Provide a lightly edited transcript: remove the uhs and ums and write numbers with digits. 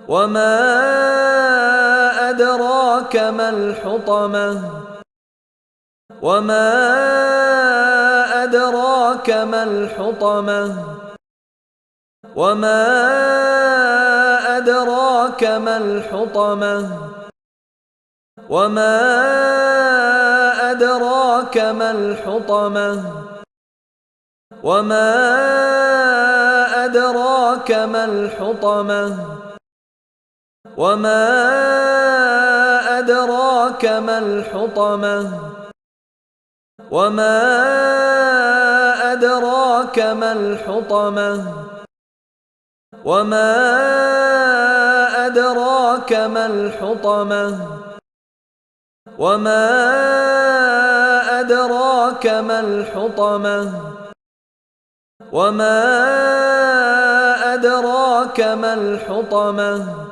وما أدراك ما الحطمة وما أدراك ما الحطمة وما أدراك ما الحطمة وما أدراك ما الحطمة وما أدراك ما الحطمة وما أدراك ما الحطمة وما أدراك ما الحطمة وما أدراك ما الحطمة وما أدراك ما الحطمة وما أدراك ما الحطمة